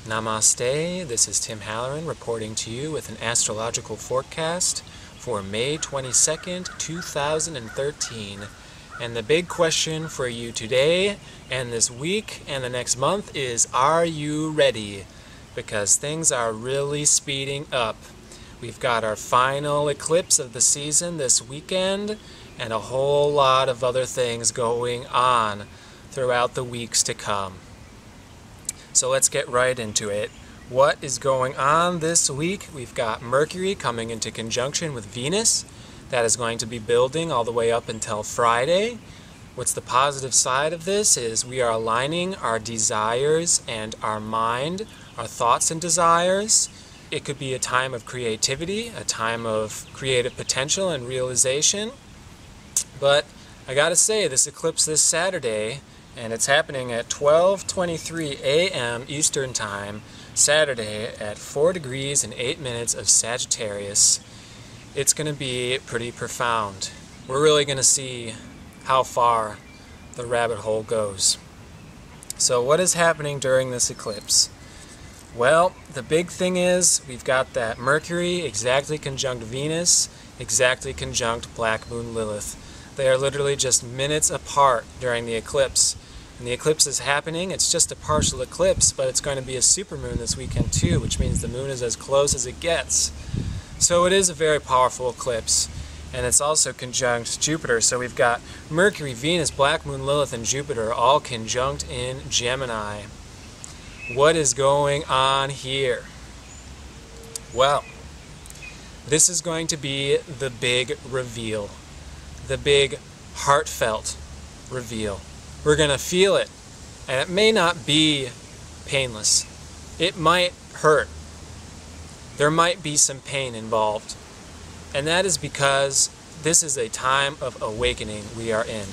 Namaste, this is Tim Halloran reporting to you with an astrological forecast for May 22nd, 2013. And the big question for you today and this week and the next month is, are you ready? Because things are really speeding up. We've got our final eclipse of the season this weekend and a whole lot of other things going on throughout the weeks to come. So let's get right into it. What is going on this week? We've got Mercury coming into conjunction with Venus. That is going to be building all the way up until Friday. What's the positive side of this is we are aligning our desires and our mind, our thoughts and desires. It could be a time of creativity, a time of creative potential and realization. But I gotta say, this eclipse this Saturday, and it's happening at 12:23 a.m. Eastern Time, Saturday at 4 degrees and 8 minutes of Sagittarius. It's going to be pretty profound. We're really going to see how far the rabbit hole goes. So what is happening during this eclipse? Well, the big thing is we've got that Mercury exactly conjunct Venus, exactly conjunct Black Moon Lilith. They are literally just minutes apart during the eclipse. And the eclipse is happening. It's just a partial eclipse, but it's going to be a supermoon this weekend too, which means the moon is as close as it gets. So it is a very powerful eclipse, and it's also conjunct Jupiter. So we've got Mercury, Venus, Black Moon, Lilith, and Jupiter all conjunct in Gemini. What is going on here? Well, this is going to be the big reveal, the big heartfelt reveal. We're going to feel it, and it may not be painless. It might hurt. There might be some pain involved. And that is because this is a time of awakening we are in.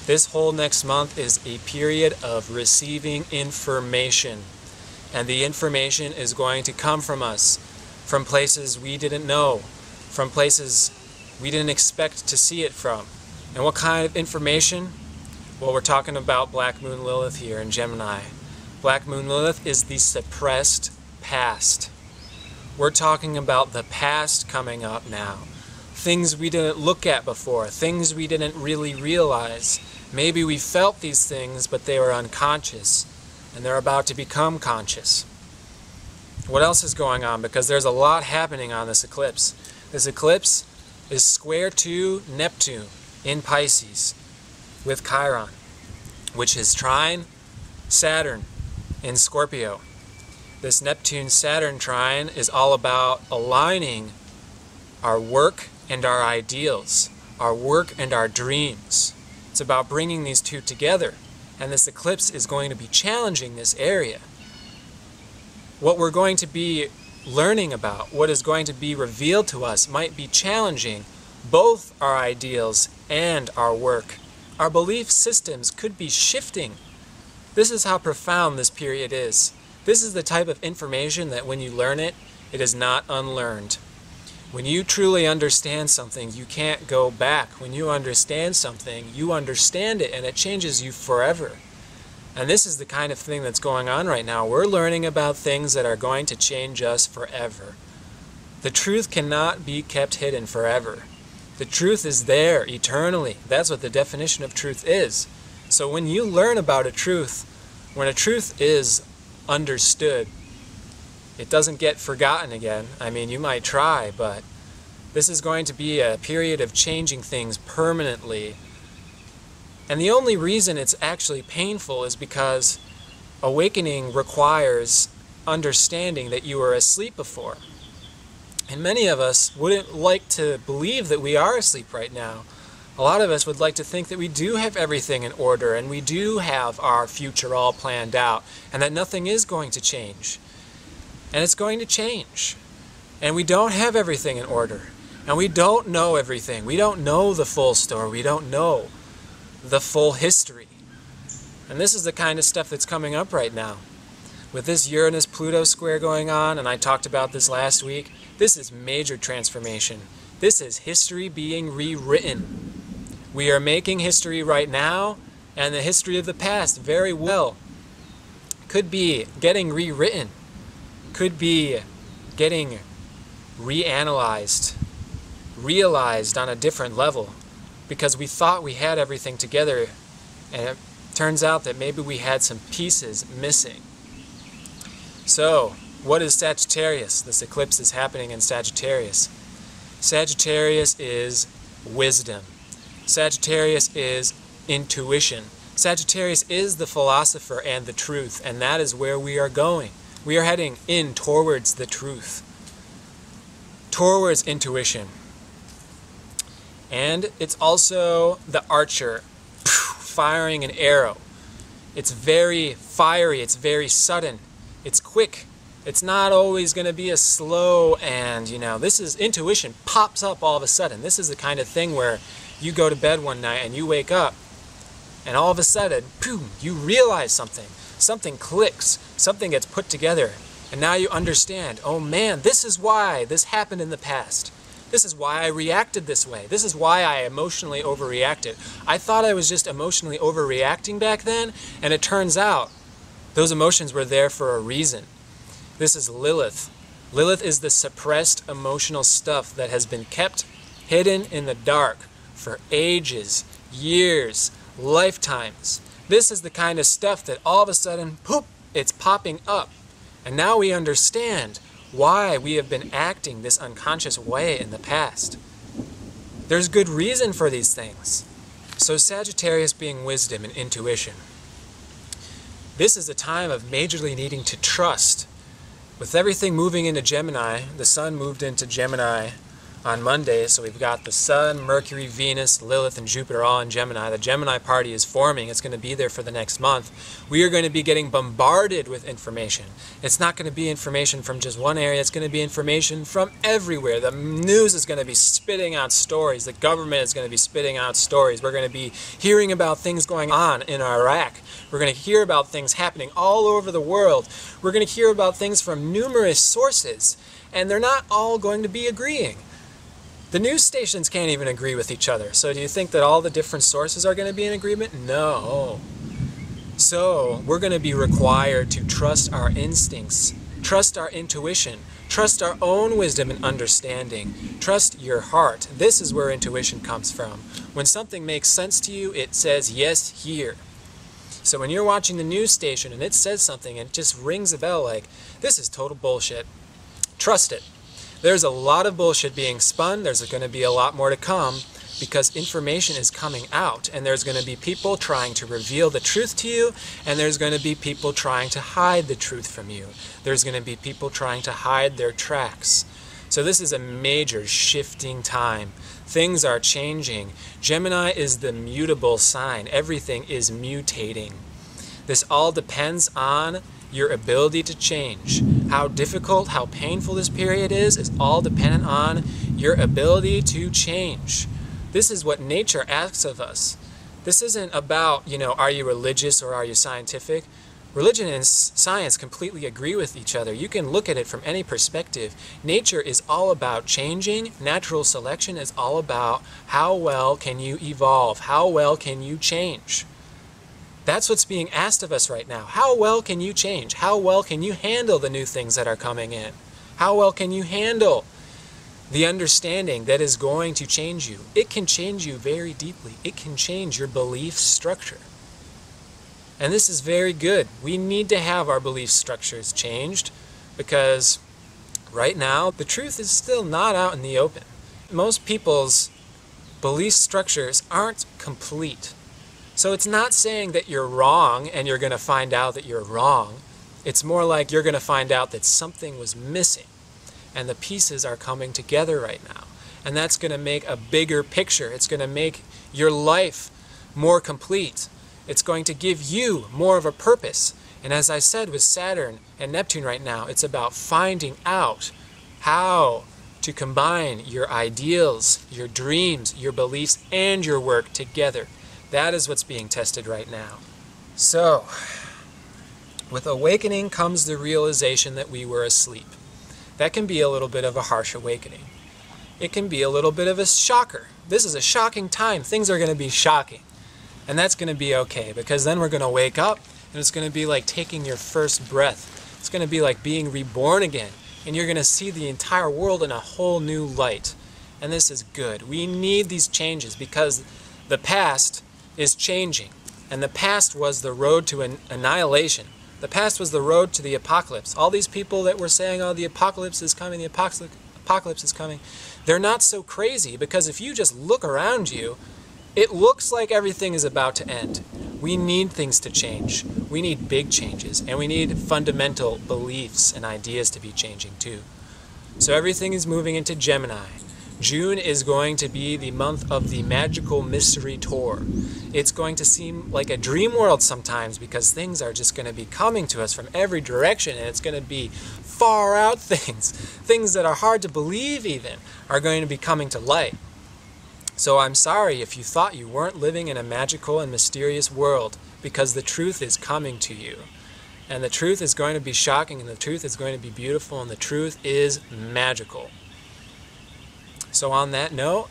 This whole next month is a period of receiving information. And the information is going to come from us, from places we didn't know, from places we didn't expect to see it from. And what kind of information? Well, we're talking about Black Moon Lilith here in Gemini. Black Moon Lilith is the suppressed past. We're talking about the past coming up now. Things we didn't look at before, things we didn't really realize. Maybe we felt these things, but they were unconscious, and they're about to become conscious. What else is going on? Because there's a lot happening on this eclipse. This eclipse is square to Neptune in Pisces with Chiron, which is trine Saturn in Scorpio. This Neptune-Saturn trine is all about aligning our work and our ideals, our work and our dreams. It's about bringing these two together, and this eclipse is going to be challenging this area. What we're going to be learning about, what is going to be revealed to us, might be challenging both our ideals and our work. Our belief systems could be shifting. This is how profound this period is. This is the type of information that when you learn it, it is not unlearned. When you truly understand something, you can't go back. When you understand something, you understand it, and it changes you forever. And this is the kind of thing that's going on right now. We're learning about things that are going to change us forever. The truth cannot be kept hidden forever. The truth is there eternally. That's what the definition of truth is. So when you learn about a truth, when a truth is understood, it doesn't get forgotten again. I mean, you might try, but this is going to be a period of changing things permanently. And the only reason it's actually painful is because awakening requires understanding that you were asleep before. And many of us wouldn't like to believe that we are asleep right now. A lot of us would like to think that we do have everything in order and we do have our future all planned out and that nothing is going to change. And it's going to change. And we don't have everything in order. And we don't know everything. We don't know the full story. We don't know the full history. And this is the kind of stuff that's coming up right now. With this Uranus-Pluto square going on, and I talked about this last week, this is major transformation. This is history being rewritten. We are making history right now, and the history of the past very well could be getting rewritten. could be getting realized on a different level, because we thought we had everything together, and it turns out that maybe we had some pieces missing. So, what is Sagittarius? This eclipse is happening in Sagittarius. Sagittarius is wisdom. Sagittarius is intuition. Sagittarius is the philosopher and the truth, and that is where we are going. We are heading in towards the truth, towards intuition. And it's also the archer firing an arrow. It's very fiery, it's very sudden, it's quick. It's not always going to be a slow and, this is intuition pops up all of a sudden. This is the kind of thing where you go to bed one night and you wake up and all of a sudden, boom, you realize something. Something clicks, something gets put together, and now you understand, oh man, this is why this happened in the past. This is why I reacted this way. This is why I emotionally overreacted. I thought I was just emotionally overreacting back then, and it turns out those emotions were there for a reason. This is Lilith. Lilith is the suppressed emotional stuff that has been kept hidden in the dark for ages, years, lifetimes. This is the kind of stuff that all of a sudden, poop, it's popping up. And now we understand why we have been acting this unconscious way in the past. There's good reason for these things. So Sagittarius being wisdom and intuition. This is a time of majorly needing to trust. With everything moving into Gemini, the sun moved into Gemini on Monday, so we've got the Sun, Mercury, Venus, Lilith, and Jupiter all in Gemini. The Gemini party is forming. It's going to be there for the next month. We are going to be getting bombarded with information. It's not going to be information from just one area. It's going to be information from everywhere. The news is going to be spitting out stories. The government is going to be spitting out stories. We're going to be hearing about things going on in Iraq. We're going to hear about things happening all over the world. We're going to hear about things from numerous sources, and they're not all going to be agreeing. The news stations can't even agree with each other. So do you think that all the different sources are going to be in agreement? No. So we're going to be required to trust our instincts, trust our intuition, trust our own wisdom and understanding, trust your heart. This is where intuition comes from. When something makes sense to you, it says, yes, here. So when you're watching the news station and it says something and it just rings a bell like, this is total bullshit, trust it. There's a lot of bullshit being spun. There's going to be a lot more to come because information is coming out, and there's going to be people trying to reveal the truth to you, and there's going to be people trying to hide the truth from you. There's going to be people trying to hide their tracks. So this is a major shifting time. Things are changing. Gemini is the mutable sign. Everything is mutating. This all depends on your ability to change. How difficult, how painful this period is all dependent on your ability to change. This is what nature asks of us. This isn't about, are you religious or are you scientific? Religion and science completely agree with each other. You can look at it from any perspective. Nature is all about changing. Natural selection is all about how well can you evolve? How well can you change? That's what's being asked of us right now. How well can you change? How well can you handle the new things that are coming in? How well can you handle the understanding that is going to change you? It can change you very deeply. It can change your belief structure. And this is very good. We need to have our belief structures changed because right now the truth is still not out in the open. Most people's belief structures aren't complete. So it's not saying that you're wrong and you're going to find out that you're wrong. It's more like you're going to find out that something was missing and the pieces are coming together right now. And that's going to make a bigger picture. It's going to make your life more complete. It's going to give you more of a purpose. And as I said with Saturn and Neptune right now, it's about finding out how to combine your ideals, your dreams, your beliefs, and your work together. That is what's being tested right now. So, with awakening comes the realization that we were asleep. That can be a little bit of a harsh awakening. It can be a little bit of a shocker. This is a shocking time. Things are going to be shocking. And that's going to be okay, because then we're going to wake up, and it's going to be like taking your first breath. It's going to be like being reborn again, and you're going to see the entire world in a whole new light. And this is good. We need these changes because the past is changing, and the past was the road to annihilation. The past was the road to the apocalypse. All these people that were saying, oh, the apocalypse is coming, the apocalypse is coming, they're not so crazy, because if you just look around you, it looks like everything is about to end. We need things to change. We need big changes, and we need fundamental beliefs and ideas to be changing too. So everything is moving into Gemini. June is going to be the month of the Magical Mystery Tour. It's going to seem like a dream world sometimes because things are just going to be coming to us from every direction, and it's going to be far out things. Things that are hard to believe even are going to be coming to light. So I'm sorry if you thought you weren't living in a magical and mysterious world, because the truth is coming to you. And the truth is going to be shocking, and the truth is going to be beautiful, and the truth is magical. So on that note,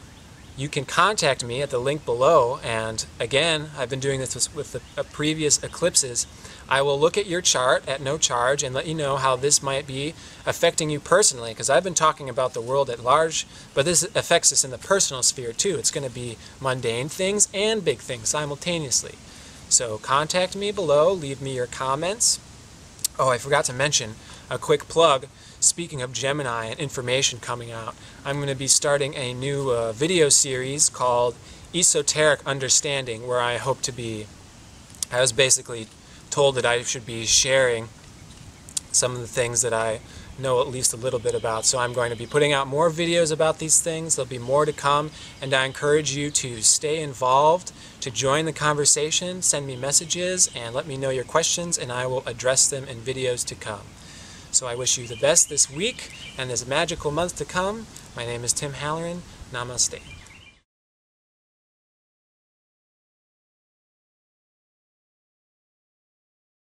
you can contact me at the link below, and again, I've been doing this with the previous eclipses. I will look at your chart at no charge and let you know how this might be affecting you personally, because I've been talking about the world at large, but this affects us in the personal sphere too. It's going to be mundane things and big things simultaneously. So contact me below, leave me your comments. Oh, I forgot to mention a quick plug. Speaking of Gemini and information coming out, I'm going to be starting a new video series called Esoteric Understanding, where I hope to be, I was basically told that I should be sharing some of the things that I know at least a little bit about. So I'm going to be putting out more videos about these things. There'll be more to come, and I encourage you to stay involved, to join the conversation, send me messages, and let me know your questions, and I will address them in videos to come. So I wish you the best this week and this magical month to come. My name is Tim Halloran. Namaste.